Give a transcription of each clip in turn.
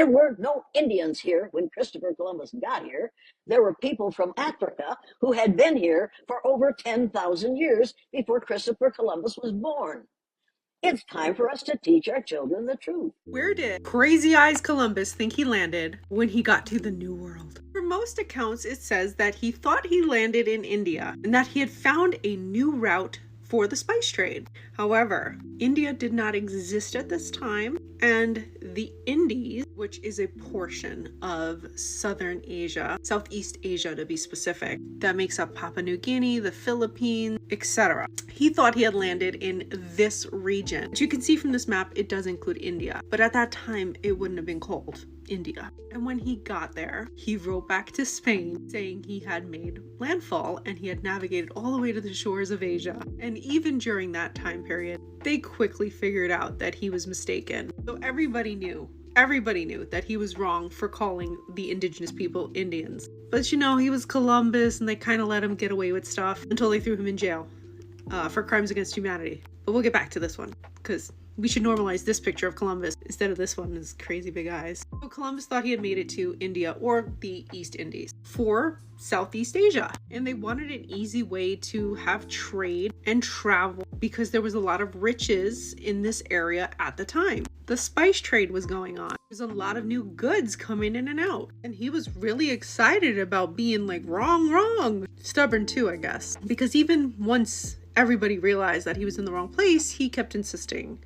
There were no Indians here when Christopher Columbus got here. There were people from Africa who had been here for over 10,000 years before Christopher Columbus was born. It's time for us to teach our children the truth. Where did Crazy Eyes Columbus think he landed when he got to the New World? For most accounts, it says that he thought he landed in India and that he had found a new route for the spice trade. However, India did not exist at this time, and the Indies, which is a portion of Southern Asia, Southeast Asia to be specific, that makes up Papua New Guinea, the Philippines, etc. He thought he had landed in this region. As you can see from this map, it does include India, but at that time, it wouldn't have been called India. And when he got there, he wrote back to Spain saying he had made landfall and he had navigated all the way to the shores of Asia. And even during that time period, they quickly figured out that he was mistaken. So everybody knew that he was wrong for calling the indigenous people Indians. But you know, he was Columbus and they kind of let him get away with stuff until they threw him in jail for crimes against humanity. But we'll get back to this one because we should normalize this picture of Columbus instead of this one, his crazy big eyes. So Columbus thought he had made it to India or the East Indies for Southeast Asia. And they wanted an easy way to have trade and travel because there was a lot of riches in this area at the time. The spice trade was going on. There's a lot of new goods coming in and out. And he was really excited about being like, wrong. Stubborn too, I guess. Because even once everybody realized that he was in the wrong place, he kept insisting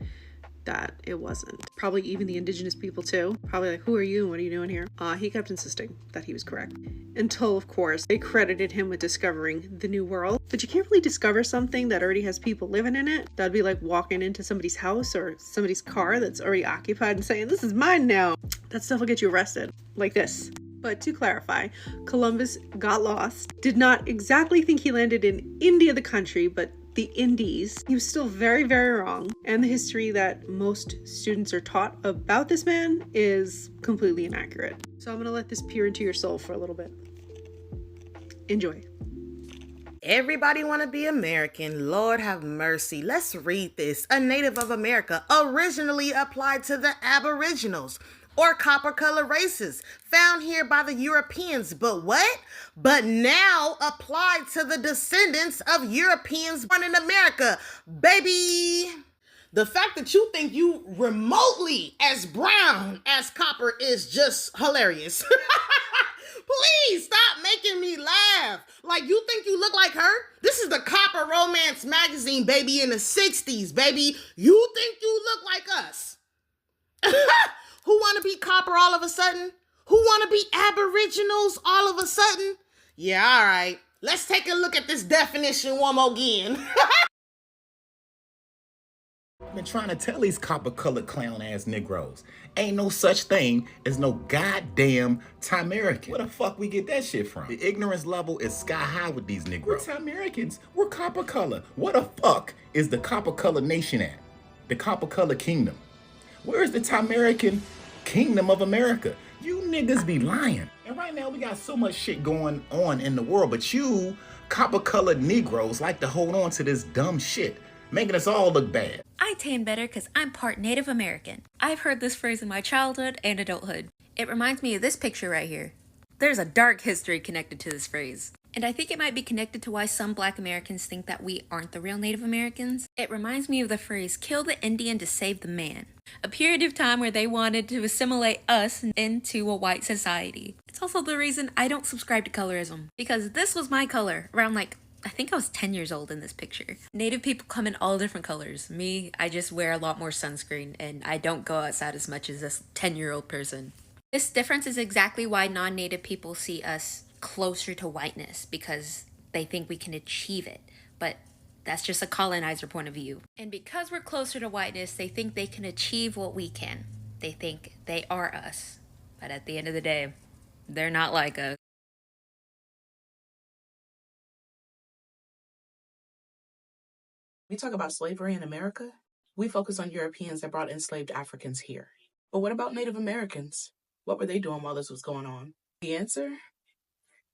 that it wasn't. Probably even the indigenous people too. Probably like, who are you? What are you doing here? He kept insisting that he was correct. Until, of course, they credited him with discovering the New World. But you can't really discover something that already has people living in it. That'd be like walking into somebody's house or somebody's car that's already occupied and saying, this is mine now. That stuff will get you arrested. Like this. But to clarify, Columbus got lost, did not exactly think he landed in India, the country, but the Indies. He was still very, very wrong. And the history that most students are taught about this man is completely inaccurate. So I'm going to let this peer into your soul for a little bit. Enjoy. Everybody want to be American. Lord have mercy. Let's read this. A native of America originally applied to the Aboriginals or copper color races found here by the Europeans. But what? But now applied to the descendants of Europeans born in America. Baby. The fact that you think you remotely as brown as copper is just hilarious. Please stop making me laugh. Like, you think you look like her? This is the Copper Romance magazine, baby, in the 60s, baby. You think you look like us? Who want to be copper all of a sudden? Who want to be aboriginals all of a sudden? Yeah, all right. Let's take a look at this definition one more again. I've been trying to tell these copper-colored clown-ass Negroes. Ain't no such thing as no goddamn Timerican. Where the fuck we get that shit from? The ignorance level is sky high with these Negroes. We're Timericans. We're copper-color. What the fuck is the copper-color nation at? The copper-color kingdom. Where is the Timerican kingdom of America? You niggas be lying. And right now we got so much shit going on in the world, but you copper-colored Negroes like to hold on to this dumb shit, making us all look bad. I tan better because I'm part Native American. I've heard this phrase in my childhood and adulthood. It reminds me of this picture right here. There's a dark history connected to this phrase. And I think it might be connected to why some Black Americans think that we aren't the real Native Americans. It reminds me of the phrase, kill the Indian to save the man. A period of time where they wanted to assimilate us into a white society. It's also the reason I don't subscribe to colorism. Because this was my color around I think I was 10 years old in this picture. Native people come in all different colors. Me, I just wear a lot more sunscreen and I don't go outside as much as this 10-year-old person. This difference is exactly why non-Native people see us closer to whiteness because they think we can achieve it. But that's just a colonizer point of view. And because we're closer to whiteness, they think they can achieve what we can. They think they are us. But at the end of the day, they're not like us. We talk about slavery in America, we focus on Europeans that brought enslaved Africans here. But what about Native Americans? What were they doing while this was going on? The answer?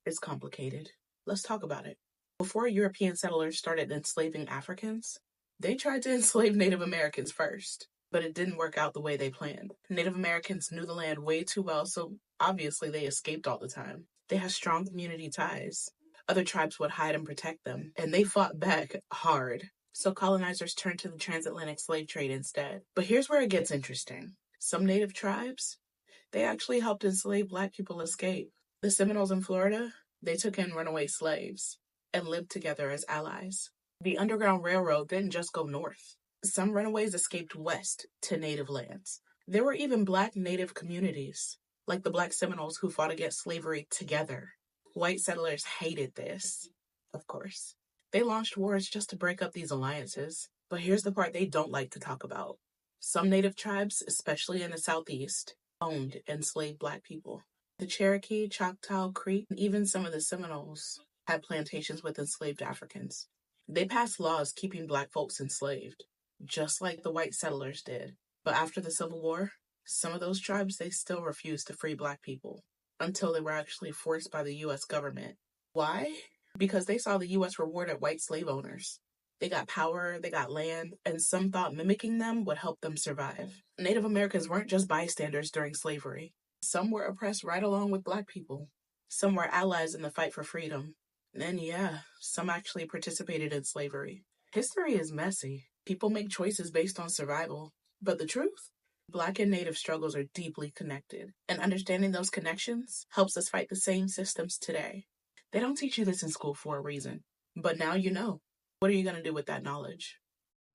It's complicated. Let's talk about it. Before European settlers started enslaving Africans, they tried to enslave Native Americans first. But it didn't work out the way they planned. Native Americans knew the land way too well, so obviously they escaped all the time. They had strong community ties. Other tribes would hide and protect them, and they fought back hard. So colonizers turned to the transatlantic slave trade instead. But here's where it gets interesting. Some native tribes, they actually helped enslaved Black people escape. The Seminoles in Florida, they took in runaway slaves and lived together as allies. The Underground Railroad didn't just go north. Some runaways escaped west to native lands. There were even Black native communities, like the Black Seminoles who fought against slavery together. White settlers hated this, of course. They launched wars just to break up these alliances. But here's the part they don't like to talk about. Some native tribes, especially in the Southeast, owned enslaved Black people. The Cherokee, Choctaw, Creek, and even some of the Seminoles had plantations with enslaved Africans. They passed laws keeping Black folks enslaved, just like the white settlers did. But after the Civil War, some of those tribes, they still refused to free Black people until they were actually forced by the U.S. government. Why? Because they saw the U.S. rewarded white slave owners. They got power, they got land, and some thought mimicking them would help them survive. Native Americans weren't just bystanders during slavery. Some were oppressed right along with Black people. Some were allies in the fight for freedom. And yeah, some actually participated in slavery. History is messy. People make choices based on survival. But the truth? Black and Native struggles are deeply connected. And understanding those connections helps us fight the same systems today. They don't teach you this in school for a reason. But now you know. What are you going to do with that knowledge?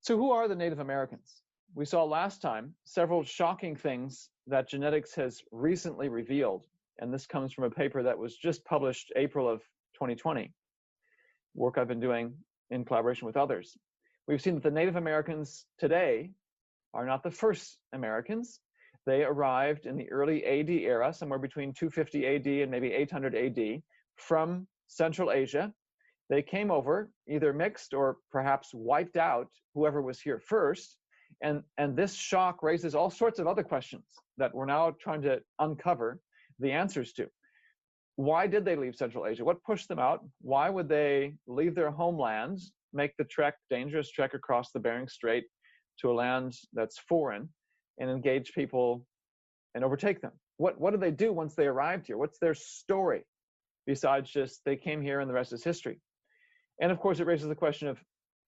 So who are the Native Americans? We saw last time several shocking things that genetics has recently revealed. And this comes from a paper that was just published April of 2020, work I've been doing in collaboration with others. We've seen that the Native Americans today are not the first Americans. They arrived in the early AD era, somewhere between 250 AD and maybe 800 AD, from Central Asia. They came over, either mixed or perhaps wiped out whoever was here first. And this shock raises all sorts of other questions that we're now trying to uncover the answers to. Why did they leave Central Asia? What pushed them out? Why would they leave their homelands, make the trek, dangerous trek across the Bering Strait to a land that's foreign, and engage people and overtake them? What did they do once they arrived here? What's their story besides just they came here and the rest is history? And of course, it raises the question of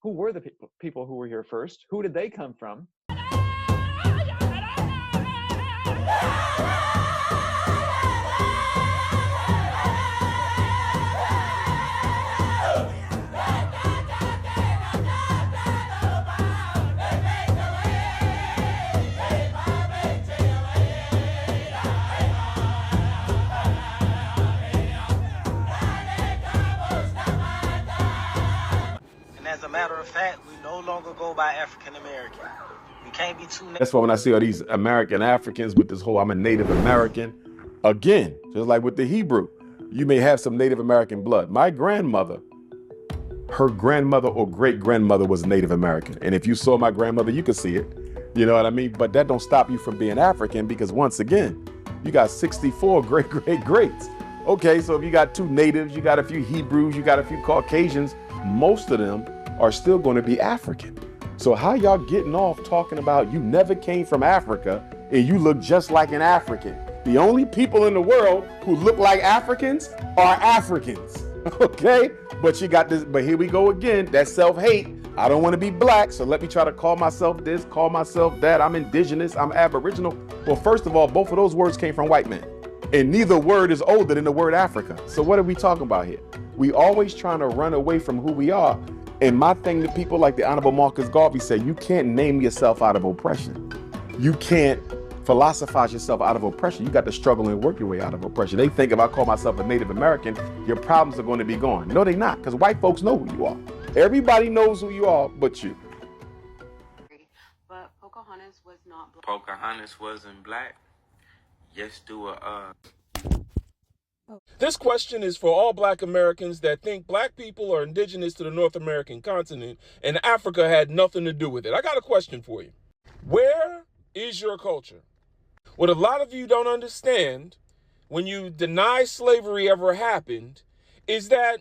who were the people who were here first? Who did they come from? As a matter of fact, we no longer go by African American. We can't be too. That's why when I see all these American Africans with this whole I'm a Native American, again, just like with the Hebrew, you may have some Native American blood. My grandmother, her grandmother or great grandmother was Native American. And if you saw my grandmother, you could see it. You know what I mean? But that don't stop you from being African, because once again, you got 64 greats. Okay, so if you got 2 natives, you got a few Hebrews, you got a few Caucasians, most of them are still going to be African. So how y'all getting off talking about you never came from Africa and you look just like an African? The only people in the world who look like Africans are Africans. Okay? But you got this, but here we go again, that self-hate. I don't want to be Black, so let me try to call myself this, call myself that. I'm indigenous, I'm Aboriginal. Well, first of all, both of those words came from white men. And neither word is older than the word Africa. So what are we talking about here? We always trying to run away from who we are. And my thing to people like the Honorable Marcus Garvey said, you can't name yourself out of oppression. You can't philosophize yourself out of oppression. You got to struggle and work your way out of oppression. They think if I call myself a Native American, your problems are going to be gone. No, they're not, because white folks know who you are. Everybody knows who you are but you. But Pocahontas was not Black. Pocahontas wasn't Black. Yes, This question is for all Black Americans that think Black people are indigenous to the North American continent and Africa had nothing to do with it. I got a question for you. Where is your culture? What a lot of you don't understand when you deny slavery ever happened is that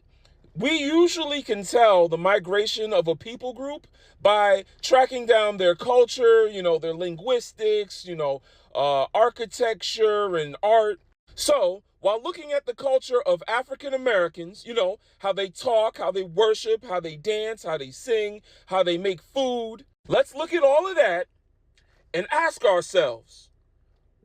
We usually can tell the migration of a people group by tracking down their culture, their linguistics, architecture and art. So, while looking at the culture of African Americans, how they talk, how they worship, how they dance, how they sing, how they make food, let's look at all of that and ask ourselves,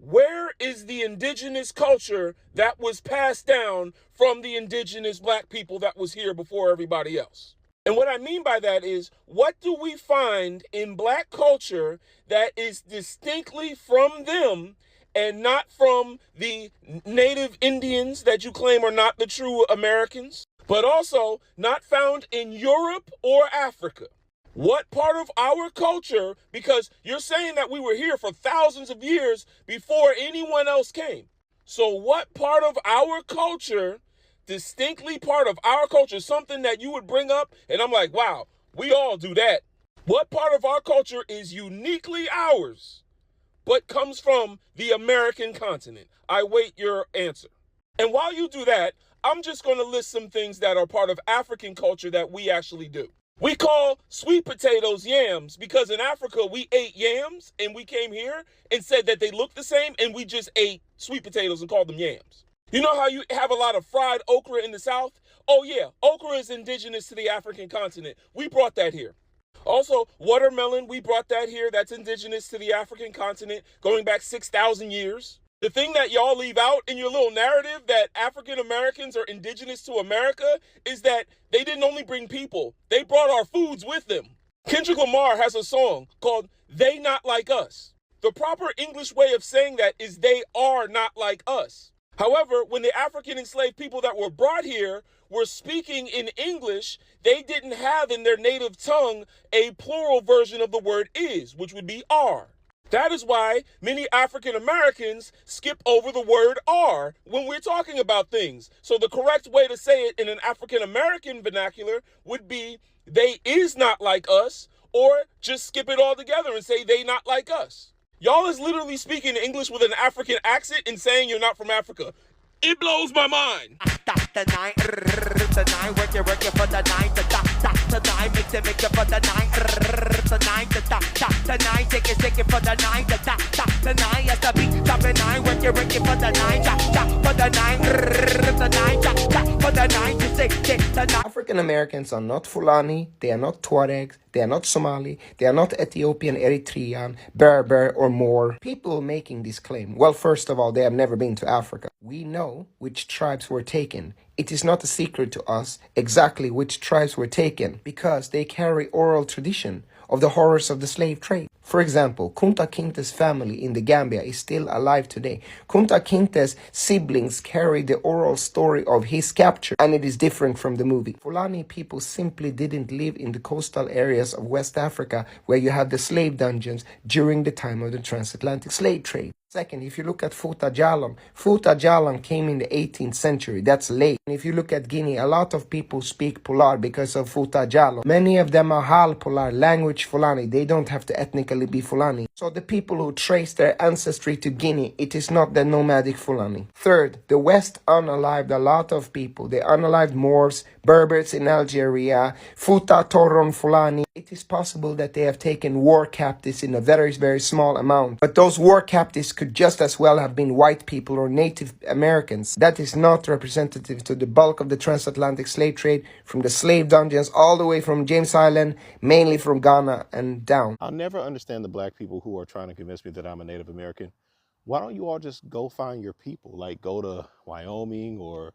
where is the indigenous culture that was passed down from the indigenous black people that was here before everybody else? And what I mean by that is, what do we find in black culture that is distinctly from them and not from the native Indians that you claim are not the true Americans, but also not found in Europe or Africa? What part of our culture, because you're saying that we were here for thousands of years before anyone else came. So what part of our culture, distinctly part of our culture, something that you would bring up and I'm like, wow, we all do that. What part of our culture is uniquely ours, but comes from the American continent? I wait your answer. And while you do that, I'm just going to list some things that are part of African culture that we actually do. We call sweet potatoes yams because in Africa we ate yams and we came here and said that they look the same and we just ate sweet potatoes and called them yams. You know how you have a lot of fried okra in the South? Oh yeah, okra is indigenous to the African continent. We brought that here. Also, watermelon, we brought that here. That's indigenous to the African continent going back 6,000 years. The thing that y'all leave out in your little narrative that African Americans are indigenous to America is that they didn't only bring people, they brought our foods with them. Kendrick Lamar has a song called They Not Like Us. The proper English way of saying that is they are not like us. However, when the African enslaved people that were brought here were speaking in English, they didn't have in their native tongue a plural version of the word is, which would be are. That is why many African Americans skip over the word are when we're talking about things. So the correct way to say it in an African American vernacular would be they is not like us, or just skip it all together and say they not like us. Y'all is literally speaking English with an African accent and saying you're not from Africa. It blows my mind. African Americans are not Fulani, they are not Tuaregs, they are not Somali, they are not Ethiopian, Eritrean, Berber, or more. People making this claim, well, first of all, they have never been to Africa. We know which tribes were taken. It is not a secret to us exactly which tribes were taken because they carry oral tradition of the horrors of the slave trade. For example, Kunta Kinte's family in the Gambia is still alive today. Kunta Kinte's siblings carry the oral story of his capture, and it is different from the movie. Fulani people simply didn't live in the coastal areas of West Africa where you had the slave dungeons during the time of the transatlantic slave trade. Second, if you look at Fouta Djallon came in the 18th century. That's late. And if you look at Guinea, a lot of people speak Pular because of Fouta Djallon. Many of them are Hal Pular, language Fulani. They don't have to ethnically be Fulani. So the people who trace their ancestry to Guinea, it is not the nomadic Fulani. Third, the West unalived a lot of people. They unalived Moors, Berbers in Algeria, Fouta Toron Fulani. It is possible that they have taken war captives in a very, very small amount. But those war captives could just as well have been white people or Native Americans. That is not representative to the bulk of the transatlantic slave trade from the slave dungeons all the way from James Island, mainly from Ghana and down. I'll never understand the black people who are trying to convince me that I'm a Native American. Why don't you all just go find your people? Like go to Wyoming or,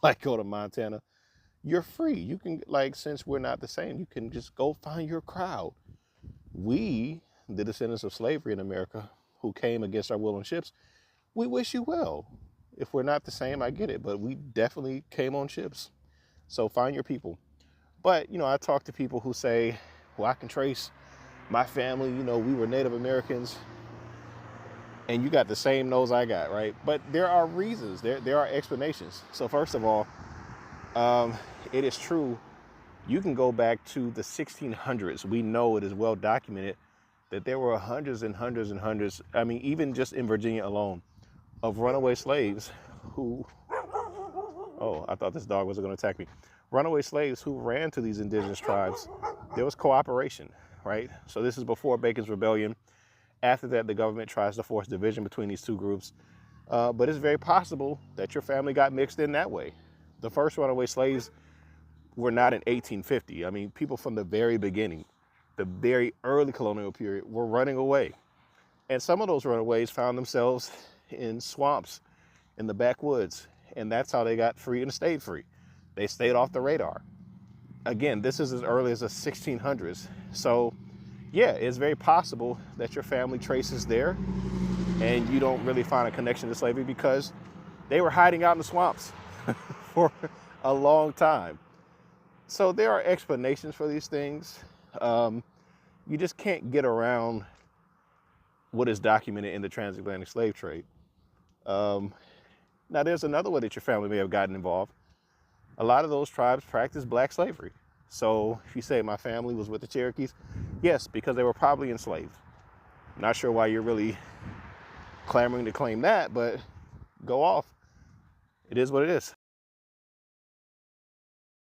like go to Montana. You're free. You can, since we're not the same, you can just go find your crowd. We, the descendants of slavery in America, who came against our will on ships, we wish you well. If we're not the same, I get it, but we definitely came on ships. So find your people. But, I talk to people who say, well, I can trace my family, we were Native Americans, and you got the same nose I got, right? But there are reasons, there are explanations. So first of all, it is true, you can go back to the 1600s. We know it is well documented that there were hundreds and hundreds and hundreds, even just in Virginia alone, of runaway slaves who, Oh, I thought this dog was going to attack me. Runaway slaves who ran to these indigenous tribes, there was cooperation, right? So this is before Bacon's Rebellion. After that, the government tries to force division between these two groups. But it's very possible that your family got mixed in that way. The first runaway slaves were not in 1850. I mean, people from the very beginning, the very early colonial period, were running away. And some of those runaways found themselves in swamps, in the backwoods. And that's how they got free and stayed free. They stayed off the radar. Again, this is as early as the 1600s. So yeah, it's very possible that your family traces there and you don't really find a connection to slavery because they were hiding out in the swamps for a long time. So there are explanations for these things. You just can't get around what is documented in the transatlantic slave trade. Now there's another way that your family may have gotten involved. A lot of those tribes practiced black slavery. So if you say my family was with the Cherokees, yes, because they were probably enslaved. Not sure why you're really clamoring to claim that, but go off. It is what it is.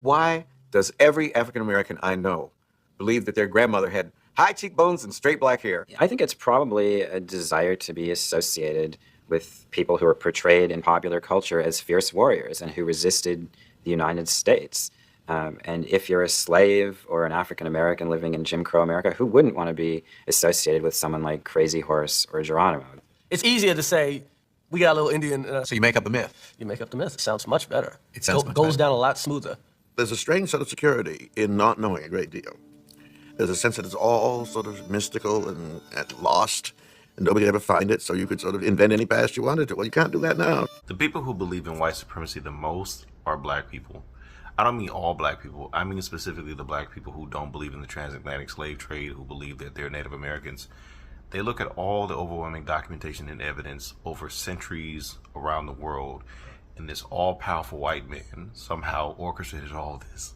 Why does every African American I know believe that their grandmother had high cheekbones and straight black hair? I think it's probably a desire to be associated with people who are portrayed in popular culture as fierce warriors and who resisted the United States. And if you're a slave or an African American living in Jim Crow America, who wouldn't want to be associated with someone like Crazy Horse or Geronimo? It's easier to say, we got a little Indian. So you make up the myth. You make up the myth. It sounds much better. It sounds much goes better. down a lot smoother. There's a strange sense of security in not knowing a great deal. There's a sense that it's all sort of mystical and lost, and nobody ever find it, so you could sort of invent any past you wanted to. Well, you can't do that now. The people who believe in white supremacy the most are black people. I don't mean all black people. I mean specifically the black people who don't believe in the transatlantic slave trade, who believe that they're Native Americans. They look at all the overwhelming documentation and evidence over centuries around the world, and this all-powerful white man somehow orchestrated all this.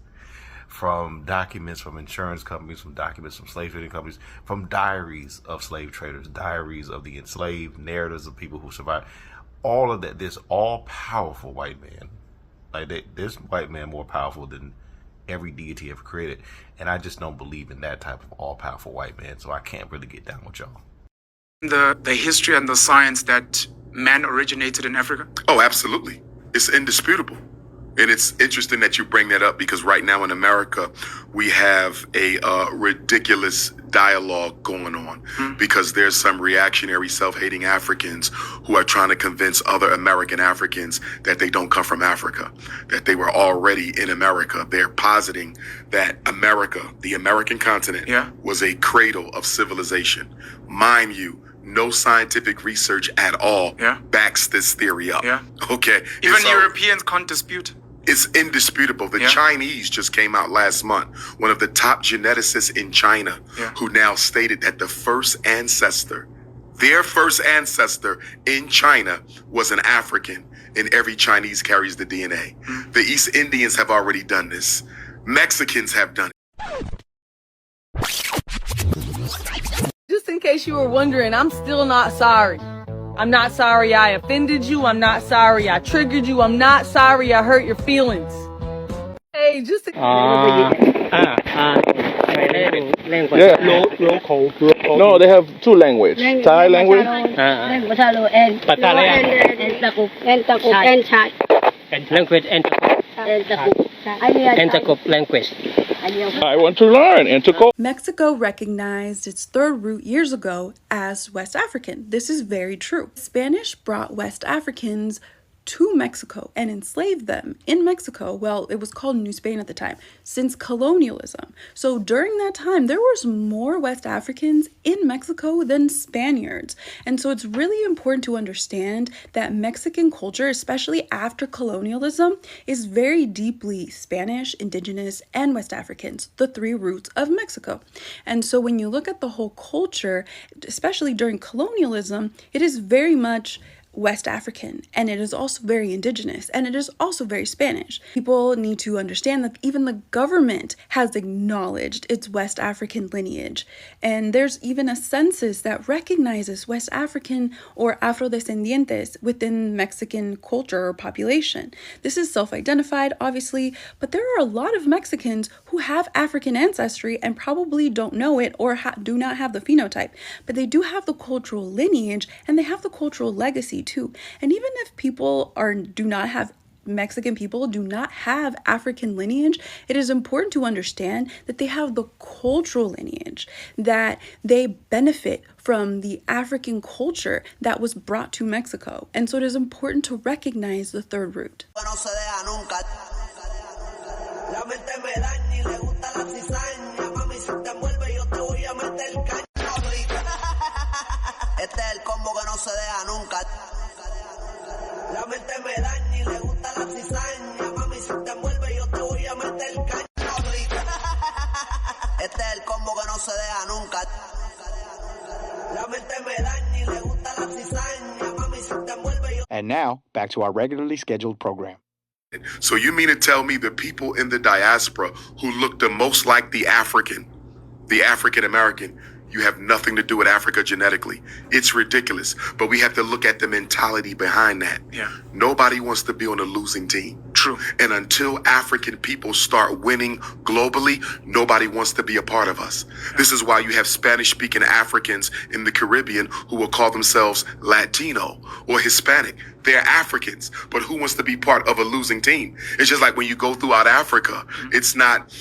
From documents from insurance companies, from documents from slave trading companies, from diaries of slave traders, diaries of the enslaved, narratives of people who survived. All of that, this all-powerful white man, this white man more powerful than every deity ever created. And I just don't believe in that type of all-powerful white man, so I can't really get down with y'all. The history and the science that man originated in Africa? Oh, absolutely. It's indisputable. And it's interesting that you bring that up because right now in America, we have a ridiculous dialogue going on because there's some reactionary self-hating Africans who are trying to convince other American Africans that they don't come from Africa, that they were already in America. They're positing that America, the American continent, was a cradle of civilization. Mind you, no scientific research at all backs this theory up. Okay. Even Europeans can't dispute. It's indisputable. The Chinese just came out last month. One of the top geneticists in China who now stated that their first ancestor in China was an African, and every Chinese carries the DNA. The East Indians have already done this. Mexicans have done it. Just in case you were wondering, I'm still not sorry. I'm not sorry I offended you. I'm not sorry I triggered you. I'm not sorry I hurt your feelings. Hey, just No, they have two languages. Thai language and language. I want to learn Entacop. Mexico recognized its third root years ago as West African. This is very true. Spanish brought West Africans to Mexico and enslaved them in Mexico. Well, it was called New Spain at the time, since colonialism. So during that time, there was more West Africans in Mexico than Spaniards. And so it's really important to understand that Mexican culture, especially after colonialism, is very deeply Spanish, Indigenous, and West Africans, the three roots of Mexico. And so when you look at the whole culture, especially during colonialism, it is very much West African, and it is also very indigenous, and it is also very Spanish. People need to understand that even the government has acknowledged its West African lineage, and there's even a census that recognizes West African or Afrodescendientes within Mexican culture or population. This is self-identified, obviously, but there are a lot of Mexicans who have African ancestry and probably don't know it or do not have the phenotype, but they do have the cultural lineage and they have the cultural legacy too. And even if Mexican people do not have African lineage, it is important to understand that they have the cultural lineage, that they benefit from the African culture that was brought to Mexico. And so it is important to recognize the third root. La mente me daña y le gusta la cizaña. Mami, si te envuelve yo te voy a meter caña. Este es el combo que no se deja nunca. La mente me daña y le gusta la cizaña. Mami, si te envuelve yo. And now, back to our regularly scheduled program. So you mean to tell me the people in the diaspora who look the most like the African American, you have nothing to do with Africa genetically? It's ridiculous. But we have to look at the mentality behind that. Yeah. Nobody wants to be on a losing team. True. And until African people start winning globally, nobody wants to be a part of us. Yeah. This is why you have Spanish-speaking Africans in the Caribbean who will call themselves Latino or Hispanic. They're Africans, but who wants to be part of a losing team? It's just like when you go throughout Africa, it's not...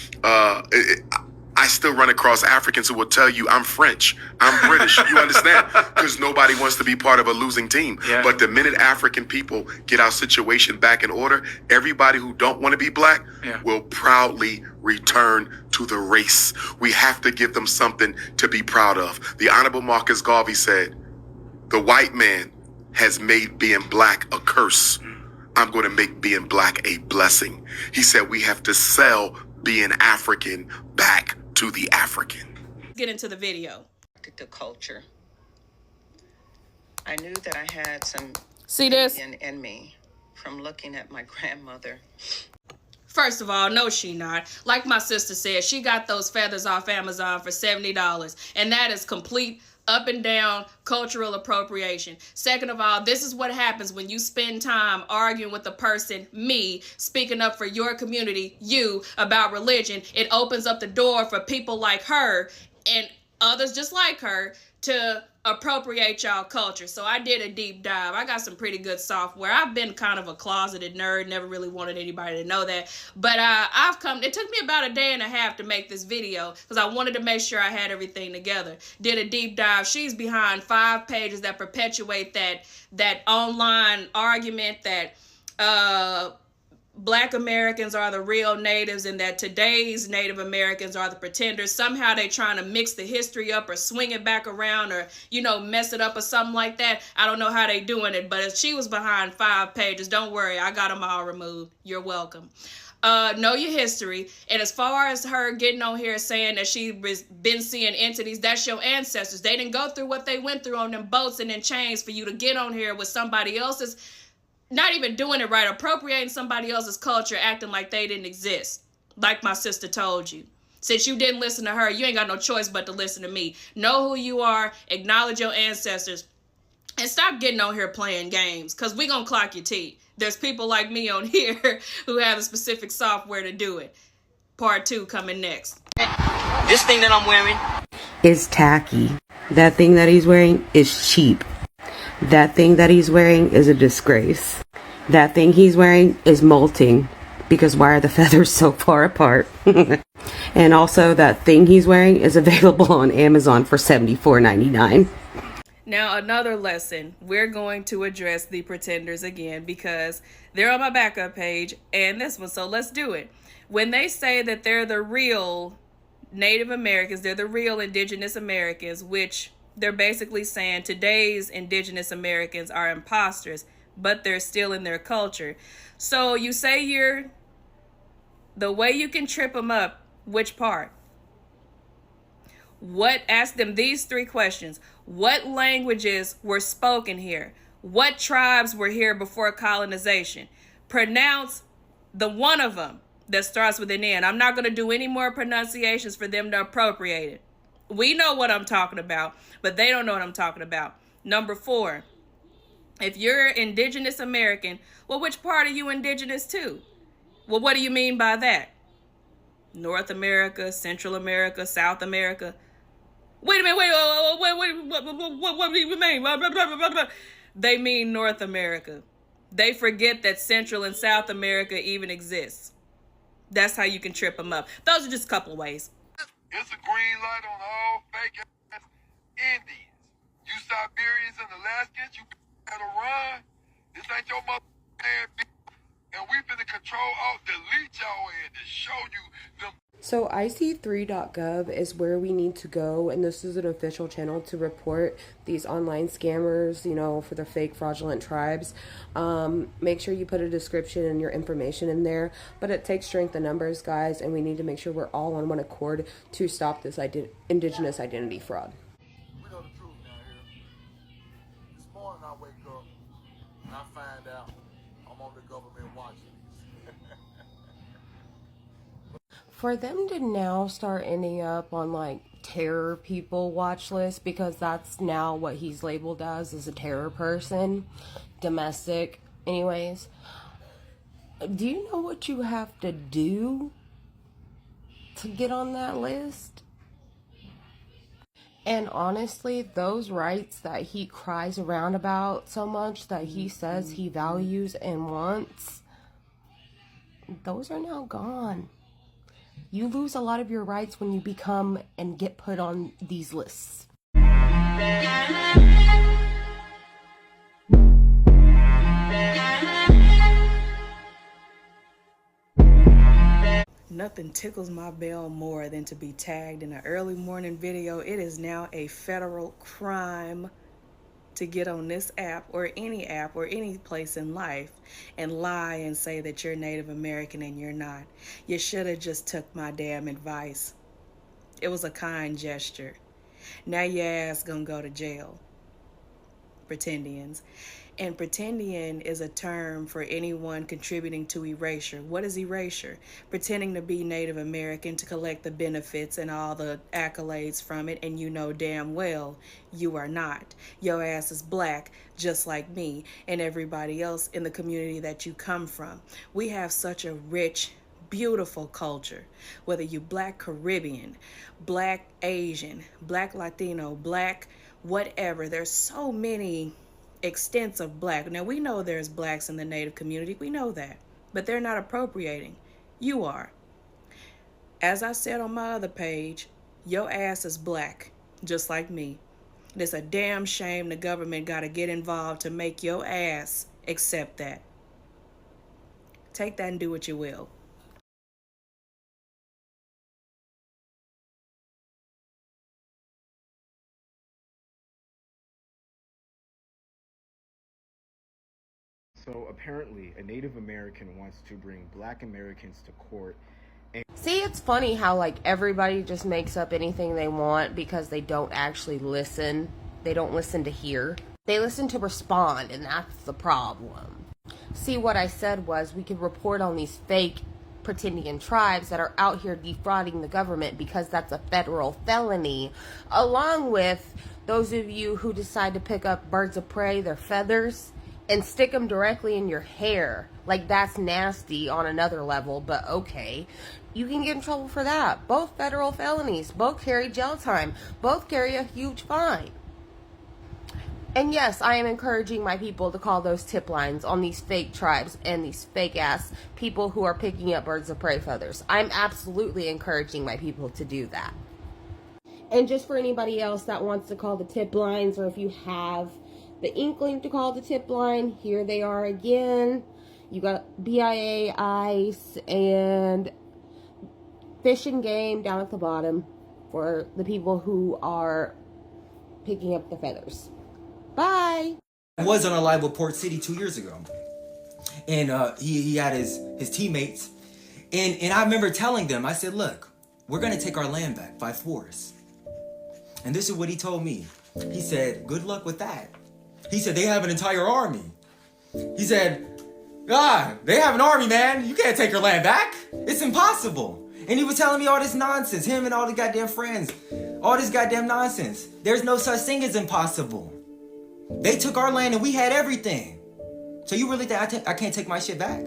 I still run across Africans who will tell you, I'm French, I'm British, you understand? Because nobody wants to be part of a losing team. Yeah. But the minute African people get our situation back in order, everybody who don't want to be black will proudly return to the race. We have to give them something to be proud of. The Honorable Marcus Garvey said, the white man has made being black a curse. I'm going to make being black a blessing. He said we have to sell being African back to the African. Get into the video. The culture. I knew that I had some See this in me from looking at my grandmother. First of all, no, she not. Like my sister said, she got those feathers off Amazon for $70, and that is complete up and down cultural appropriation. Second of all, this is what happens when you spend time arguing with a person, me, speaking up for your community, you, about religion. It opens up the door for people like her and others just like her to appropriate y'all culture. So I did a deep dive. I got some pretty good software. I've been kind of a closeted nerd, never really wanted anybody to know that. But it took me about a day and a half to make this video because I wanted to make sure I had everything together. Did a deep dive. She's behind 5 pages that perpetuate that online argument that Black Americans are the real natives and that today's Native Americans are the pretenders. Somehow they trying to mix the history up or swing it back around or, mess it up or something like that. I don't know how they doing it, but she was behind 5 pages. Don't worry, I got them all removed. You're welcome. Know your history. And as far as her getting on here saying that she's been seeing entities, that's your ancestors. They didn't go through what they went through on them boats and in chains for you to get on here with somebody else's, not even doing it right, appropriating somebody else's culture, acting like they didn't exist. Like my sister told you. Since you didn't listen to her, you ain't got no choice but to listen to me. Know who you are, acknowledge your ancestors, and stop getting on here playing games, because we gonna clock your teeth. There's people like me on here who have the specific software to do it. Part 2 coming next. This thing that I'm wearing is tacky. That thing that he's wearing is cheap. That thing that he's wearing is a disgrace. That thing he's wearing is molting, because why are the feathers so far apart? And also that thing he's wearing is available on Amazon for $74.99. Now, another lesson. We're going to address the pretenders again because they're on my backup page and this one, so let's do it. When they say that they're the real Native Americans, they're the real indigenous Americans, which they're basically saying today's indigenous Americans are imposters, but they're still in their culture. So you say the way you can trip them up, which part? Ask them these 3 questions. What languages were spoken here? What tribes were here before colonization? Pronounce the one of them that starts with an N. I'm not going to do any more pronunciations for them to appropriate it. We know what I'm talking about, but they don't know what I'm talking about. Number 4, if you're indigenous American, well, which part are you indigenous to? Well, what do you mean by that? North America, Central America, South America? Wait a minute, what do you mean? They mean North America. They forget that Central and South America even exists. That's how you can trip them up. Those are just a couple of ways. It's a green light on all fake ass Indians. You Siberians and Alaskans, you better run. This ain't your mother bitch. And we finna control alt delete y'all and to show you them. So IC3.gov is where we need to go, and this is an official channel to report these online scammers, you know, for the fake fraudulent tribes. Make sure you put a description and your information in there, but it takes strength in numbers, guys, and we need to make sure we're all on one accord to stop this indigenous identity fraud. We know the truth now here. This morning I wake up and I find out I'm on the government watch list. For them to now start ending up on like terror people watch list, because that's now what he's labeled as a terror person, domestic anyways. Do you know what you have to do to get on that list? And honestly, those rights that he cries around about so much, that he says he values and wants, those are now gone. You lose a lot of your rights when you become and get put on these lists. Nothing tickles my bell more than to be tagged in an early morning video. It is now a federal crime to get on this app or any place in life and lie and say that you're Native American and you're not. You should have just took my damn advice. It was a kind gesture. Now your ass gonna go to jail. Pretendians. And pretendian is a term for anyone contributing to erasure. What is erasure? Pretending to be Native American to collect the benefits and all the accolades from it, and you know damn well you are not. Your ass is black, just like me and everybody else in the community that you come from. We have such a rich, beautiful culture. Whether you black Caribbean, black Asian, black Latino, black whatever, there's so many extents of black. Now we know there's blacks in the Native community, we know that, but they're not appropriating. You are. As I said on my other page, your ass is black, just like me. It's a damn shame the government gotta get involved to make your ass accept that. Take that and do what you will. So apparently, a Native American wants to bring Black Americans to court. See, it's funny how like everybody just makes up anything they want because they don't actually listen. They don't listen to hear. They listen to respond, and that's the problem. See, what I said was we could report on these fake Pretendian tribes that are out here defrauding the government because that's a federal felony, along with those of you who decide to pick up birds of prey, their feathers, and stick them directly in your hair. Like, that's nasty on another level, but okay. You can get in trouble for that. Both federal felonies, both carry jail time, both carry a huge fine. And yes, I am encouraging my people to call those tip lines on these fake tribes and these fake ass people who are picking up birds of prey feathers. I'm absolutely encouraging my people to do that. And just for anybody else that wants to call the tip lines, or if you have the inkling to call the tip line, here they are again. You got BIA, ICE, and Fish and Game down at the bottom for the people who are picking up the feathers. Bye. I was on a live with Port City 2 years ago, and he had his teammates, and I remember telling them, I said, look, we're gonna take our land back by force. And this is what he told me. He said, good luck with that. He said, they have an entire army. He said, they have an army, man. You can't take your land back. It's impossible. And he was telling me all this nonsense. Him and all the goddamn friends. All this goddamn nonsense. There's no such thing as impossible. They took our land and we had everything. So you really think I can't take my shit back?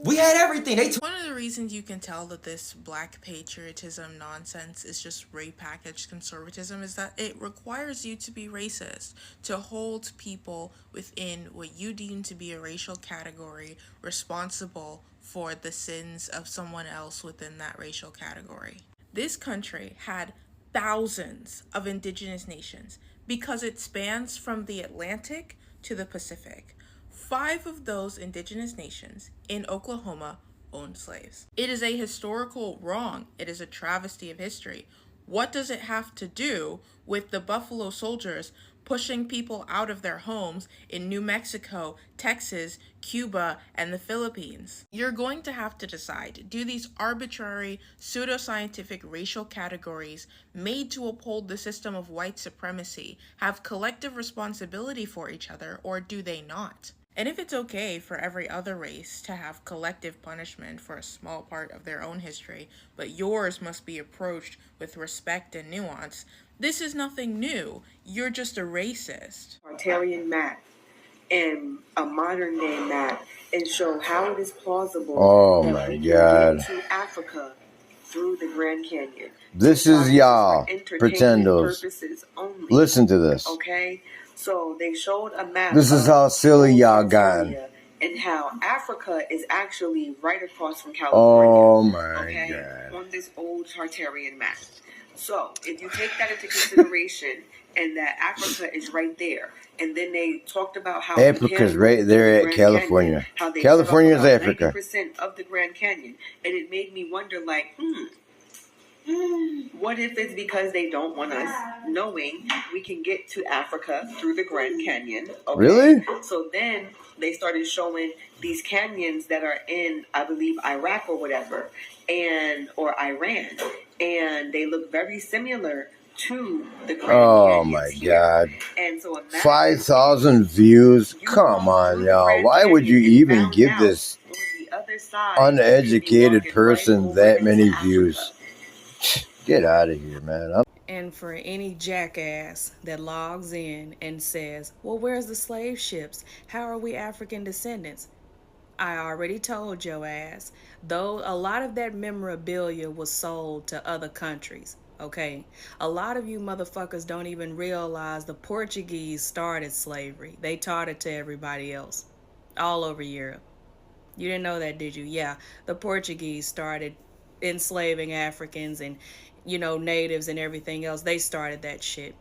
We had everything. One of the reasons you can tell that this black patriotism nonsense is just repackaged conservatism is that it requires you to be racist, to hold people within what you deem to be a racial category responsible for the sins of someone else within that racial category. This country had thousands of indigenous nations because it spans from the Atlantic to the Pacific. 5 of those indigenous nations in Oklahoma owned slaves. It is a historical wrong. It is a travesty of history. What does it have to do with the Buffalo Soldiers pushing people out of their homes in New Mexico, Texas, Cuba, and the Philippines? You're going to have to decide, do these arbitrary, pseudoscientific racial categories made to uphold the system of white supremacy have collective responsibility for each other, or do they not? And if it's okay for every other race to have collective punishment for a small part of their own history, but yours must be approached with respect and nuance, this is nothing new. You're just a racist. Tartarian map and a modern day map and show how it is plausible. Oh my God. To Africa through the Grand Canyon. This is y'all, Pretendians. Listen to this. Okay? So they showed a map. This is how silly y'all gone. And how Africa is actually right across from California. Oh my God. On this old Tartarian map. So if you take that into consideration and that Africa is right there, and then they talked about how Africa's right there at California. California is Africa. 90% of the Grand Canyon, and it made me wonder, like, what if it's because they don't want us knowing we can get to Africa through the Grand Canyon? Okay? Really? So then they started showing these canyons that are in, I believe, Iraq or whatever, or Iran, and they look very similar to the Grand Oh Canyons my here. God. And so imagine 5,000 views? Come on, y'all. Why would you even give this uneducated person that many views? Get out of here, man. And for any jackass that logs in and says, well, where's the slave ships? How are we African descendants? I already told your ass, though a lot of that memorabilia was sold to other countries, okay? A lot of you motherfuckers don't even realize the Portuguese started slavery. They taught it to everybody else, all over Europe. You didn't know that, did you? Yeah, the Portuguese started enslaving Africans and, natives and everything else. They started that shit.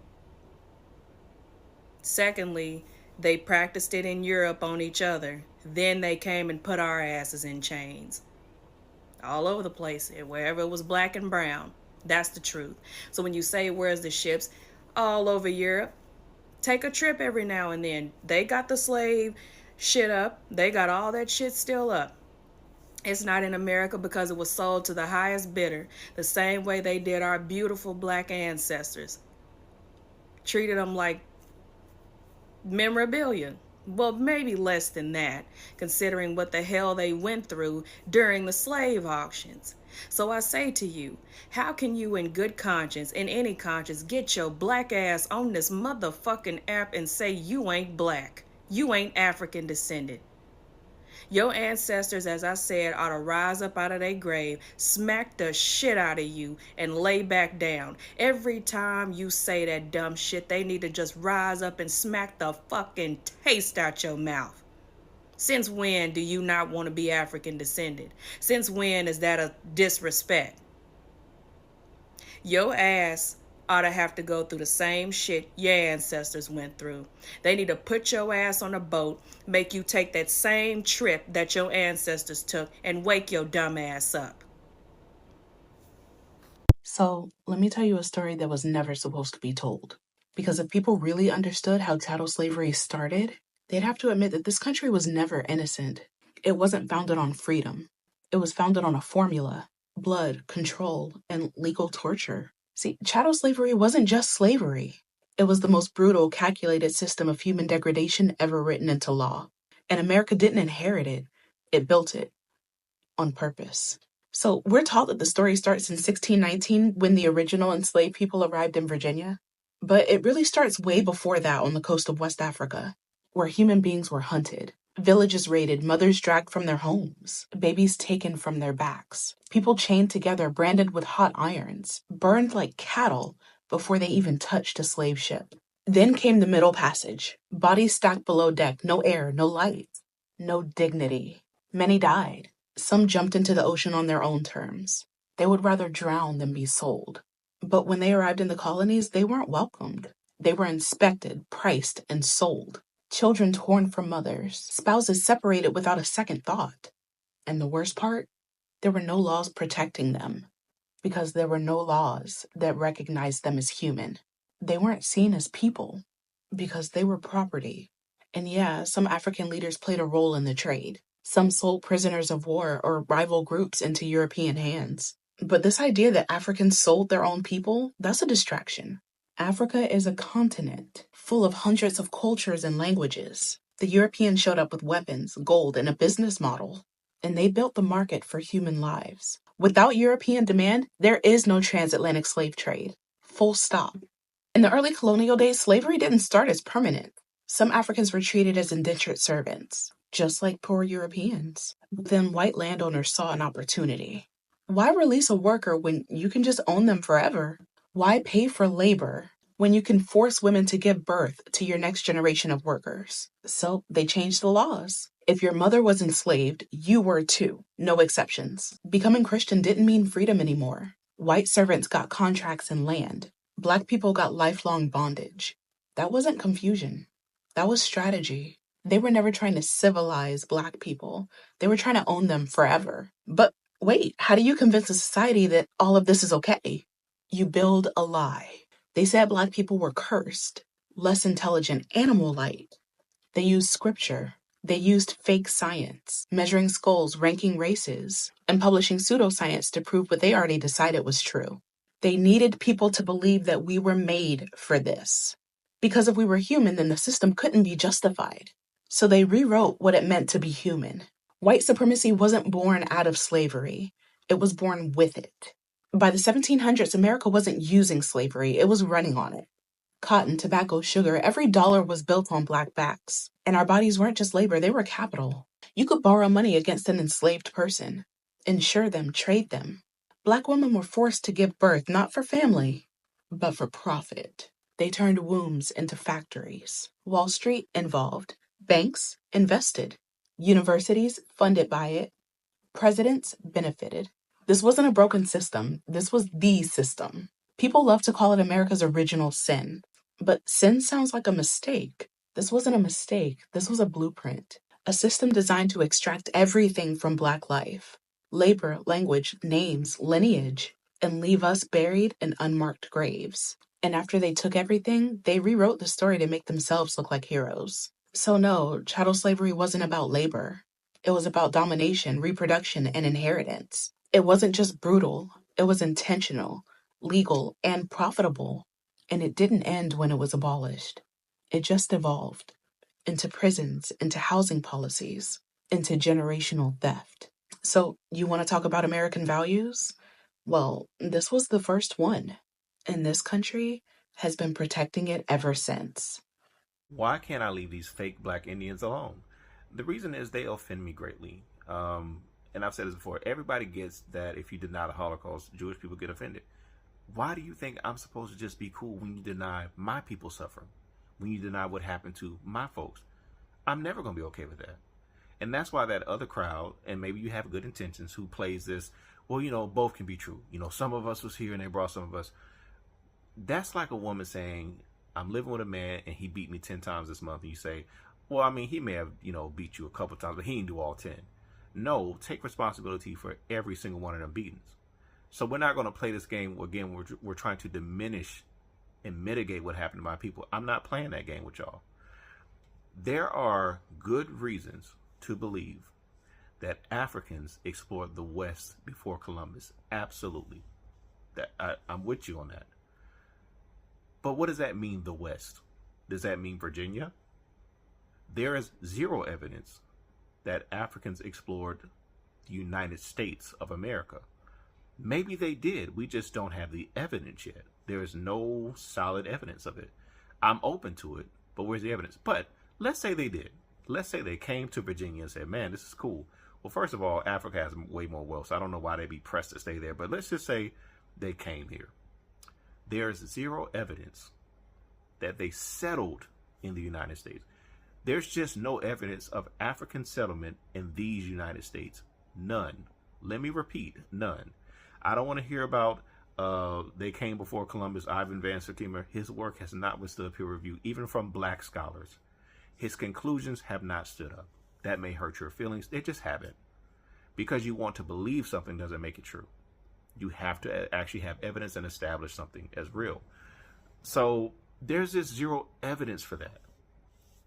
Secondly, they practiced it in Europe on each other. Then they came and put our asses in chains. All over the place, wherever it was black and brown. That's the truth. So when you say, where's the ships? All over Europe. Take a trip every now and then. They got the slave shit up. They got all that shit still up. It's not in America because it was sold to the highest bidder, the same way they did our beautiful black ancestors. Treated them like memorabilia. Well, maybe less than that, considering what the hell they went through during the slave auctions. So I say to you, how can you in good conscience, in any conscience, get your black ass on this motherfucking app and say you ain't black? You ain't African descendant. Your ancestors, as I said, ought to rise up out of their grave, smack the shit out of you, and lay back down. Every time you say that dumb shit, they need to just rise up and smack the fucking taste out your mouth. Since when do you not want to be African descended? Since when is that a disrespect? Your ass ought to have to go through the same shit your ancestors went through. They need to put your ass on a boat, make you take that same trip that your ancestors took, and wake your dumb ass up. So let me tell you a story that was never supposed to be told. Because if people really understood how chattel slavery started, they'd have to admit that this country was never innocent. It wasn't founded on freedom. It was founded on a formula, blood, control, and legal torture. See, chattel slavery wasn't just slavery. It was the most brutal, calculated system of human degradation ever written into law. And America didn't inherit it, it built it on purpose. So we're taught that the story starts in 1619 when the original enslaved people arrived in Virginia. But it really starts way before that on the coast of West Africa, where human beings were hunted, villages raided, mothers dragged from their homes, babies taken from their backs, people chained together, branded with hot irons, burned like cattle before they even touched a slave ship. Then came the Middle Passage, bodies stacked below deck, no air, no light, no dignity. Many died. Some jumped into the ocean on their own terms. They would rather drown than be sold. But when they arrived in the colonies, they weren't welcomed. They were inspected, priced, and sold. Children torn from mothers, spouses separated without a second thought. And the worst part? There were no laws protecting them, because there were no laws that recognized them as human. They weren't seen as people, because they were property. And yeah, some African leaders played a role in the trade. Some sold prisoners of war or rival groups into European hands. But this idea that Africans sold their own people, that's a distraction. Africa is a continent full of hundreds of cultures and languages. The Europeans showed up with weapons, gold, and a business model, and they built the market for human lives. Without European demand, there is no transatlantic slave trade. Full stop. In the early colonial days, slavery didn't start as permanent. Some Africans were treated as indentured servants, just like poor Europeans. But then white landowners saw an opportunity. Why release a worker when you can just own them forever? Why pay for labor when you can force women to give birth to your next generation of workers? So they changed the laws. If your mother was enslaved, you were too. No exceptions. Becoming Christian didn't mean freedom anymore. White servants got contracts and land. Black people got lifelong bondage. That wasn't confusion. That was strategy. They were never trying to civilize Black people. They were trying to own them forever. But wait, how do you convince a society that all of this is okay? You build a lie. They said Black people were cursed, less intelligent, animal-like. They used scripture. They used fake science, measuring skulls, ranking races, and publishing pseudoscience to prove what they already decided was true. They needed people to believe that we were made for this. Because if we were human, then the system couldn't be justified. So they rewrote what it meant to be human. White supremacy wasn't born out of slavery. It was born with it. By the 1700s, America wasn't using slavery. It was running on it. Cotton, tobacco, sugar, every dollar was built on Black backs. And our bodies weren't just labor, they were capital. You could borrow money against an enslaved person, insure them, trade them. Black women were forced to give birth not for family, but for profit. They turned wombs into factories. Wall Street involved. Banks invested. Universities funded by it. Presidents benefited. This wasn't a broken system. This was the system. People love to call it America's original sin. But sin sounds like a mistake. This wasn't a mistake. This was a blueprint. A system designed to extract everything from Black life. Labor, language, names, lineage, and leave us buried in unmarked graves. And after they took everything, they rewrote the story to make themselves look like heroes. So no, chattel slavery wasn't about labor. It was about domination, reproduction, and inheritance. It wasn't just brutal. It was intentional, legal, and profitable. And it didn't end when it was abolished. It just evolved into prisons, into housing policies, into generational theft. So you want to talk about American values? Well, this was the first one. And this country has been protecting it ever since. Why can't I leave these fake black Indians alone? The reason is they offend me greatly. And I've said this before, everybody gets that if you deny the Holocaust, Jewish people get offended. Why do you think I'm supposed to just be cool when you deny my people suffering? When you deny what happened to my folks? I'm never going to be okay with that. And that's why that other crowd, and maybe you have good intentions, who plays this, well, both can be true. Some of us was here and they brought some of us. That's like a woman saying, I'm living with a man and he beat me 10 times this month. And you say, well, I mean, he may have, beat you a couple times, but he didn't do all 10. No, take responsibility for every single one of them beatings. So we're not going to play this game again. We're trying to diminish and mitigate what happened to my people. I'm not playing that game with y'all. There are good reasons to believe that Africans explored the West before Columbus. Absolutely. I'm with you on that. But what does that mean, the West? Does that mean Virginia? There is zero evidence that Africans explored the United States of America. Maybe they did. We just don't have the evidence yet. There is no solid evidence of it. I'm open to it, but where's the evidence? But let's say they did. Let's say they came to Virginia and said, man, this is cool. Well, first of all, Africa has way more wealth, so I don't know why they'd be pressed to stay there. But let's just say they came here. There's zero evidence that they settled in the United States. There's just no evidence of African settlement in these United States. None. Let me repeat, none. I don't want to hear about they came before Columbus, Ivan Van Sertima. His work has not withstood peer review, even from black scholars. His conclusions have not stood up. That may hurt your feelings. They just haven't. Because you want to believe something doesn't make it true. You have to actually have evidence and establish something as real. So there's just zero evidence for that.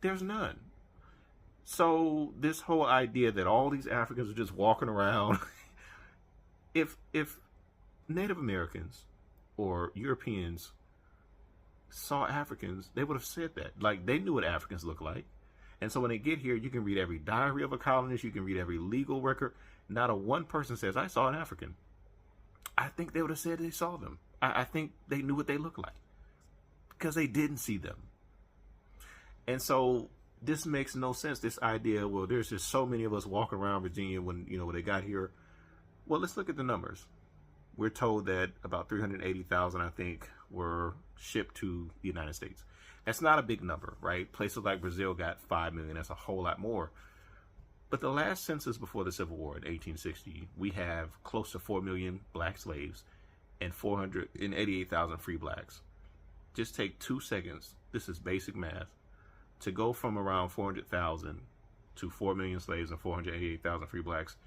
There's none. So this whole idea that all these Africans are just walking around, if Native Americans or Europeans saw Africans, they would have said that. Like, they knew what Africans look like. And so when they get here, you can read every diary of a colonist, you can read every legal record. Not a one person says, I saw an African. I think they would have said they saw them. I think they knew what they looked like because they didn't see them. And so this makes no sense. This idea, well, there's just so many of us walking around Virginia when they got here. Well, let's look at the numbers. We're told that about 380,000, I think, were shipped to the United States. That's not a big number, right? Places like Brazil got 5 million. That's a whole lot more. But the last census before the Civil War in 1860, we have close to 4 million black slaves and 488,000 free blacks. Just take 2 seconds. This is basic math. To go from around 400,000 to 4 million slaves and 488,000 free blacks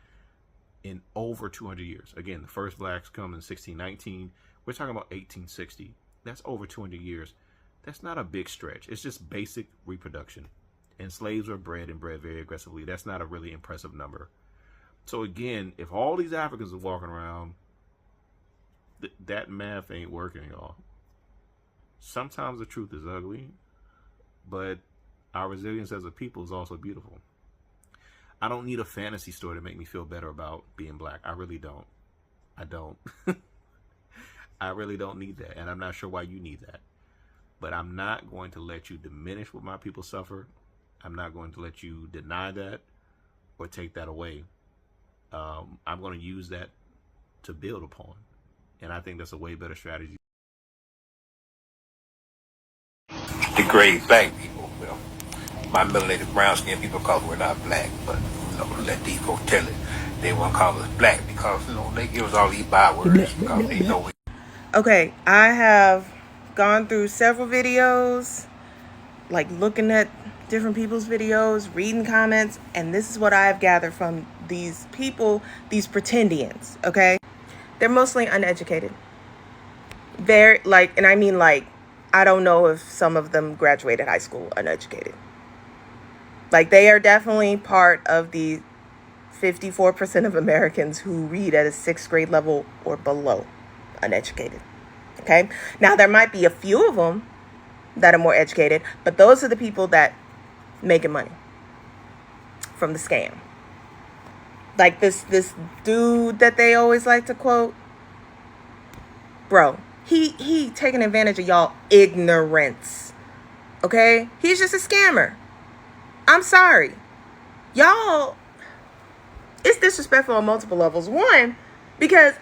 in over 200 years. Again, the first blacks come in 1619. We're talking about 1860. That's over 200 years. That's not a big stretch. It's just basic reproduction. And slaves were bred and bred very aggressively. That's not a really impressive number. So again, if all these Africans are walking around, that math ain't working, y'all. Sometimes the truth is ugly, but our resilience as a people is also beautiful. I don't need a fantasy story to make me feel better about being black. I really don't. I don't. I really don't need that. And I'm not sure why you need that. But I'm not going to let you diminish what my people suffer. I'm not going to let you deny that or take that away. I'm going to use that to build upon. And I think that's a way better strategy. Degrade black people. Well, my melanated brown skinned people call we're not black, but let these folks tell it. They won't call us black because they give us all these bywords because they know it. Okay, I have gone through several videos, like looking at different people's videos, reading comments, and this is what I've gathered from these people, these pretendians, okay? They're mostly uneducated. They're like, and I mean like, I don't know if some of them graduated high school uneducated. Like, they are definitely part of the 54% of Americans who read at a 6th grade level or below, uneducated. Okay? Now, there might be a few of them that are more educated, but those are the people that making money from the scam. Like this dude that they always like to quote. Bro, he taking advantage of y'all ignorance. Okay? He's just a scammer. I'm sorry. Y'all, it's disrespectful on multiple levels. One, because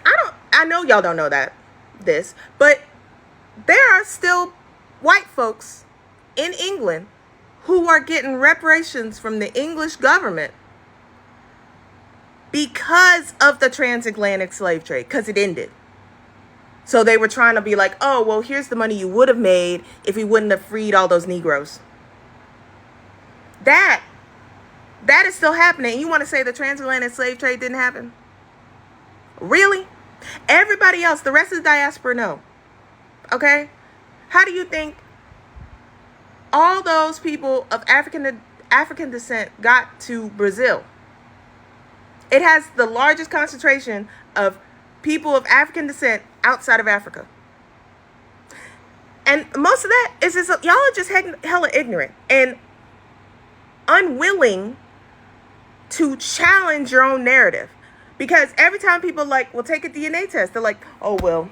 I know y'all don't know this, but there are still white folks in England who are getting reparations from the English government because of the transatlantic slave trade, because it ended. So they were trying to be like, oh, well, here's the money you would have made if we wouldn't have freed all those Negroes. That is still happening. You want to say the transatlantic slave trade didn't happen? Really? Everybody else, the rest of the diaspora, no. Okay? How do you think all those people of African descent got to Brazil? It has the largest concentration of people of African descent outside of Africa. And most of that is just, y'all are just hella ignorant and unwilling to challenge your own narrative. Because every time people will take a DNA test, they're like, oh, well,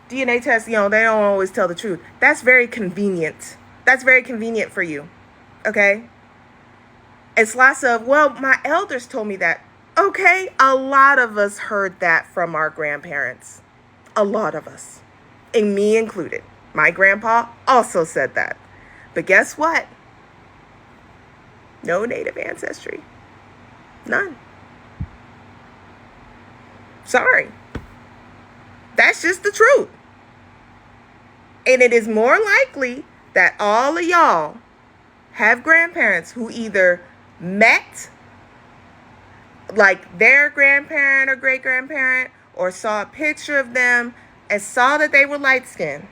DNA tests, they don't always tell the truth. That's very convenient. That's very convenient for you. Okay? It's lots of, well, my elders told me that. Okay, a lot of us heard that from our grandparents. A lot of us. And me included. My grandpa also said that. But guess what? No native ancestry. None. Sorry. That's just the truth. And it is more likely that all of y'all have grandparents who either met their grandparent or great grandparent, or saw a picture of them and saw that they were light skinned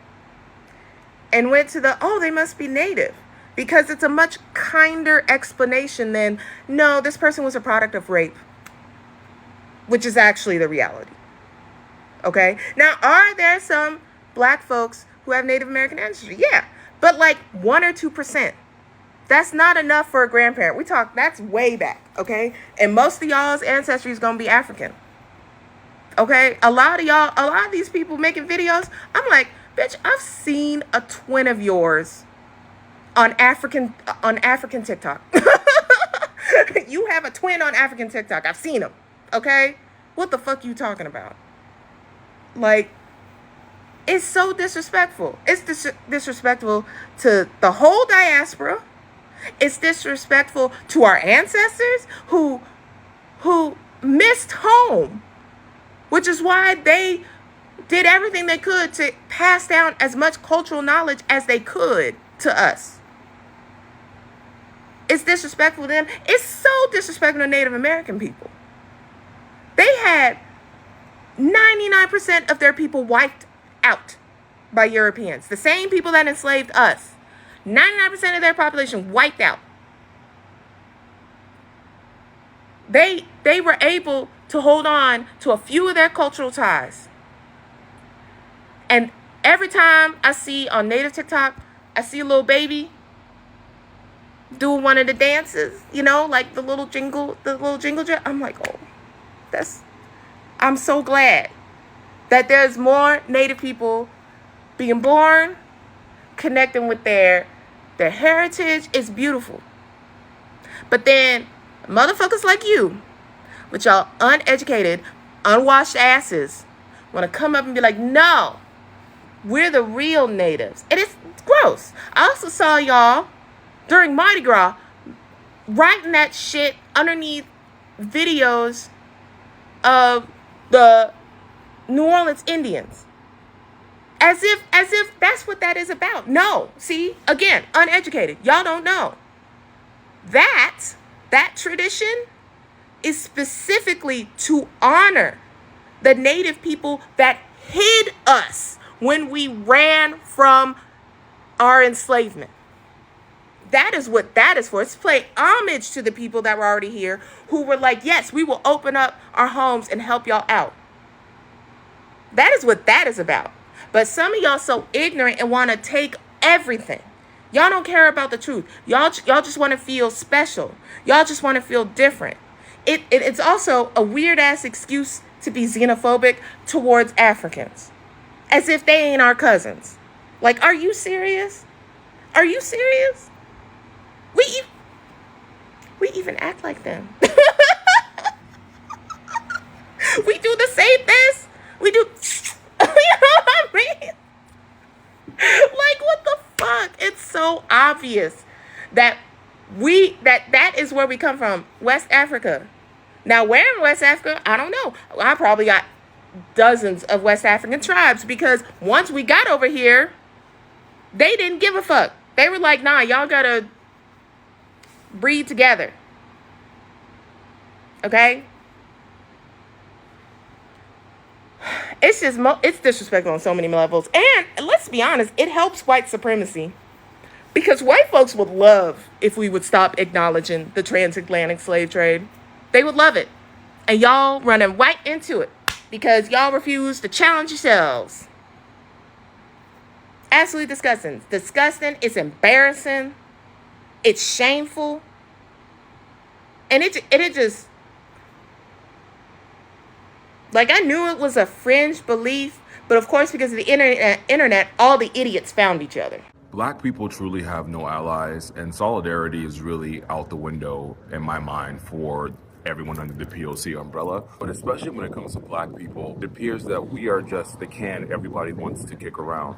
and went to they must be native, because it's a much kinder explanation than, no, this person was a product of rape, which is actually the reality. Okay? Now, are there some black folks who have Native American ancestry? Yeah, but 1 or 2%. That's not enough for a grandparent. That's way back, okay? And most of y'all's ancestry is gonna be African. Okay? A lot of these people making videos, I'm like, bitch, I've seen a twin of yours on African TikTok. You have a twin on African TikTok. I've seen them. Okay? What the fuck you talking about? It's so disrespectful. It's disrespectful to the whole diaspora. It's disrespectful to our ancestors who missed home, which is why they did everything they could to pass down as much cultural knowledge as they could to us. It's disrespectful to them. It's so disrespectful to Native American people. They had 99% of their people wiped out by Europeans. The same people that enslaved us. 99% of their population wiped out. They were able to hold on to a few of their cultural ties. And every time I see on Native TikTok, I see a little baby doing one of the dances, like the little jingle jet. I'm like, oh, I'm so glad that there's more Native people being born, connecting with their heritage. Is beautiful. But then motherfuckers like you, with y'all uneducated, unwashed asses, want to come up and be like, no, we're the real natives. And it's gross. I also saw y'all during Mardi Gras writing that shit underneath videos of the New Orleans Indians. As if that's what that is about. No. See, again, uneducated. Y'all don't know. That tradition is specifically to honor the native people that hid us when we ran from our enslavement. That is what that is for. It's to pay homage to the people that were already here, who were like, yes, we will open up our homes and help y'all out. That is what that is about. But some of y'all so ignorant and want to take everything. Y'all don't care about the truth. Y'all just want to feel special. Y'all just want to feel different. It's also a weird ass excuse to be xenophobic towards Africans, as if they ain't our cousins. Like, are you serious? Are you serious? We even act like them. We do the same things. We do. You know what I mean? Like, what the fuck? It's so obvious that that is where we come from, West Africa. Now, where in West Africa? I don't know. I probably got dozens of West African tribes, because once we got over here, they didn't give a fuck. They were like, nah, y'all gotta breed together. Okay? It's just, it's disrespectful on so many levels. And let's be honest, it helps white supremacy. Because white folks would love if we would stop acknowledging the transatlantic slave trade. They would love it. And y'all running right into it because y'all refuse to challenge yourselves. Absolutely disgusting. Disgusting. It's embarrassing. It's shameful. And it just, like, I knew it was a fringe belief, but of course, because of the internet, all the idiots found each other. Black people truly have no allies, and solidarity is really out the window in my mind for everyone under the POC umbrella. But especially when it comes to black people, it appears that we are just the can everybody wants to kick around.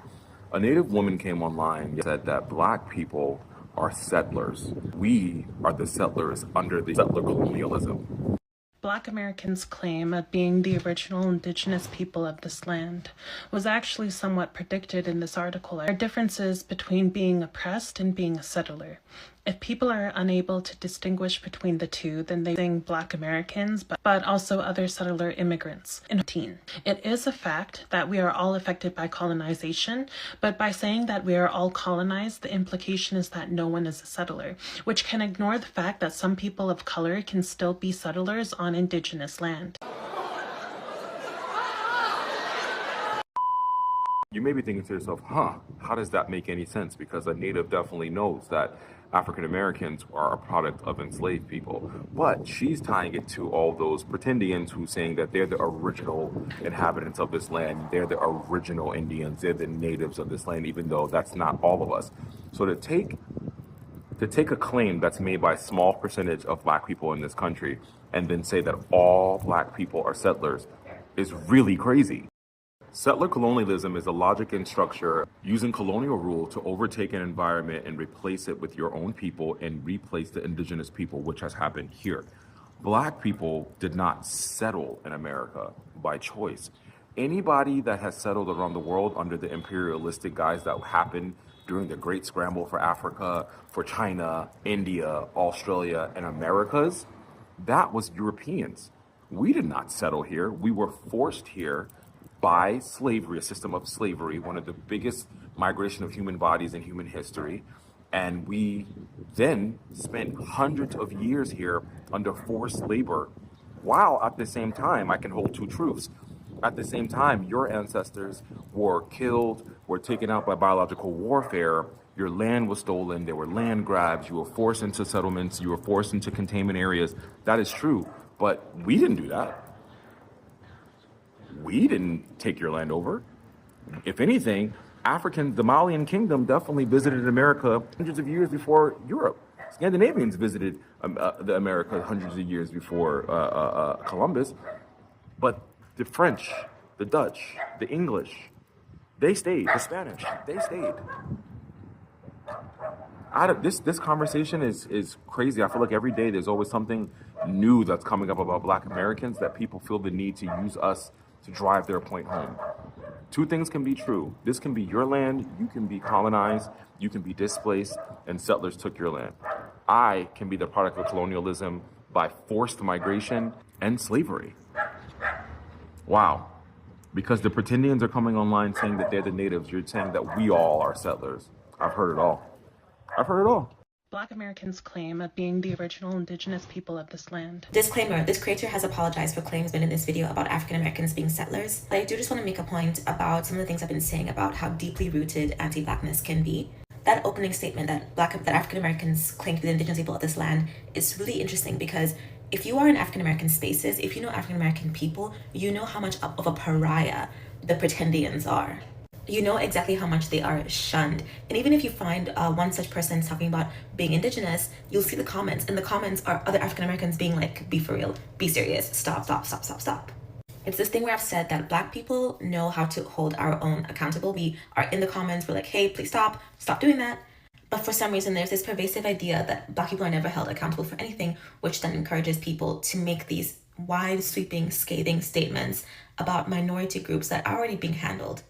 A Native woman came online and said that black people are settlers. We are the settlers under the settler colonialism. Black Americans' claim of being the original indigenous people of this land was actually somewhat predicted in this article. There are differences between being oppressed and being a settler. If people are unable to distinguish between the two, then they think Black Americans, but also other settler immigrants. It is a fact that we are all affected by colonization, but by saying that we are all colonized, the implication is that no one is a settler, which can ignore the fact that some people of color can still be settlers on indigenous land. You may be thinking to yourself, how does that make any sense? Because a Native definitely knows that African Americans are a product of enslaved people. But she's tying it to all those Pretendians who saying that they're the original inhabitants of this land. They're the original Indians. They're the natives of this land, even though that's not all of us. So to take a claim that's made by a small percentage of black people in this country and then say that all black people are settlers is really crazy. Settler colonialism is a logic and structure using colonial rule to overtake an environment and replace it with your own people and replace the indigenous people, which has happened here. Black people did not settle in America by choice. Anybody that has settled around the world under the imperialistic guise that happened during the Great Scramble for Africa, for China, India, Australia, and Americas, that was Europeans. We did not settle here. We were forced here by slavery, a system of slavery, one of the biggest migration of human bodies in human history. And we then spent hundreds of years here under forced labor, while at the same time, I can hold two truths. At the same time, your ancestors were killed, were taken out by biological warfare, your land was stolen, there were land grabs, you were forced into settlements, you were forced into containment areas. That is true, but we didn't do that. We didn't take your land over. If anything, the Malian kingdom definitely visited America hundreds of years before Europe. Scandinavians visited the America hundreds of years before Columbus. But the French, the Dutch, the English, they stayed. The Spanish, they stayed. This conversation is crazy. I feel like every day there's always something new that's coming up about Black Americans that people feel the need to use us to drive their point home. Two things can be true. This can be your land, you can be colonized, you can be displaced, and settlers took your land. I can be the product of colonialism by forced migration and slavery. Wow. Because the Pretendians are coming online saying that they're the natives, you're saying that we all are settlers. I've heard it all. I've heard it all. Black Americans' claim of being the original indigenous people of this land. Disclaimer, this creator has apologized for claims made in this video about African Americans being settlers. But I do just want to make a point about some of the things I've been saying about how deeply rooted anti-Blackness can be. That opening statement that African Americans claim to be the indigenous people of this land is really interesting because if you are in African American spaces, if you know African American people, you know how much of a pariah the Pretendians are. You know exactly how much they are shunned. And even if you find one such person talking about being indigenous, you'll see the comments. And the comments are other African Americans being like, be for real, be serious, stop, stop, stop, stop, stop. It's this thing where I've said that Black people know how to hold our own accountable. We are in the comments, we're like, hey, please stop doing that. But for some reason, there's this pervasive idea that Black people are never held accountable for anything, which then encourages people to make these wide, sweeping, scathing statements about minority groups that are already being handled.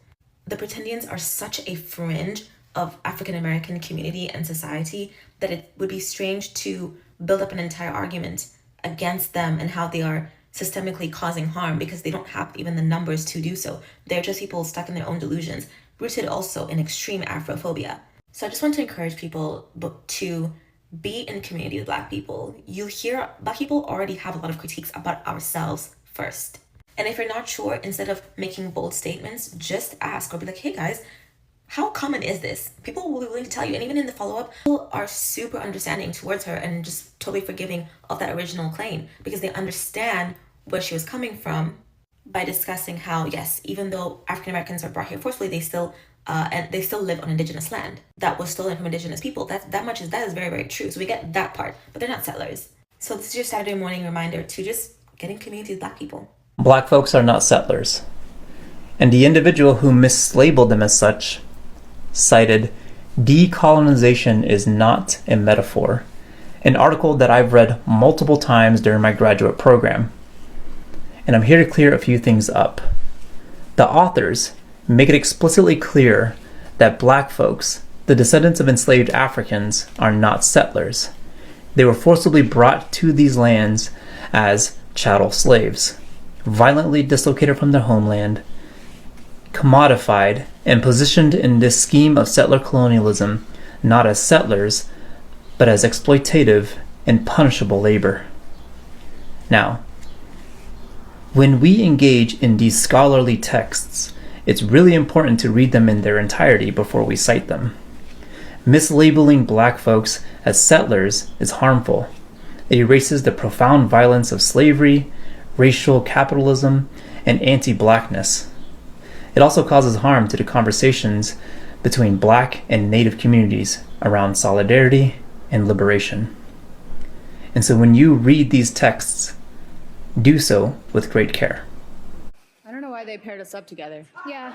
The Pretendians are such a fringe of African American community and society that it would be strange to build up an entire argument against them and how they are systemically causing harm because they don't have even the numbers to do so. They're just people stuck in their own delusions, rooted also in extreme Afrophobia. So I just want to encourage people to be in community with Black people. You hear Black people already have a lot of critiques about ourselves first. And if you're not sure, instead of making bold statements, just ask or be like, hey guys, How common is this? People will be willing to tell you, and even in the follow-up, people are super understanding towards her and just totally forgiving of that original claim because they understand where she was coming from by discussing how, yes, even though African Americans are brought here forcefully, they still live on indigenous land that was stolen from indigenous people. That is very, very true. So we get that part, but they're not settlers. So this is your Saturday morning reminder to just get in community with Black people. Black folks are not settlers. And the individual who mislabeled them as such cited, "Decolonization is not a metaphor," an article that I've read multiple times during my graduate program. And I'm here to clear a few things up. The authors make it explicitly clear that Black folks, the descendants of enslaved Africans, are not settlers. They were forcibly brought to these lands as chattel slaves, violently dislocated from their homeland, commodified, and positioned in this scheme of settler colonialism not as settlers, but as exploitative and punishable labor. Now, when we engage in these scholarly texts, it's really important to read them in their entirety before we cite them. Mislabeling Black folks as settlers is harmful. It erases the profound violence of slavery, racial capitalism, and anti-Blackness. It also causes harm to the conversations between Black and Native communities around solidarity and liberation. And so when you read these texts, do so with great care. I don't know why they paired us up together. Yeah.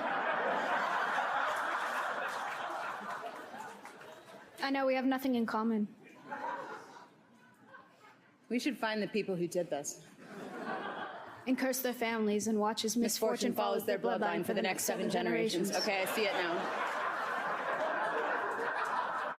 I know we have nothing in common. We should find the people who did this. And curse their families and watch as misfortune follows their bloodline for the next 7 generations. Okay, I see it now.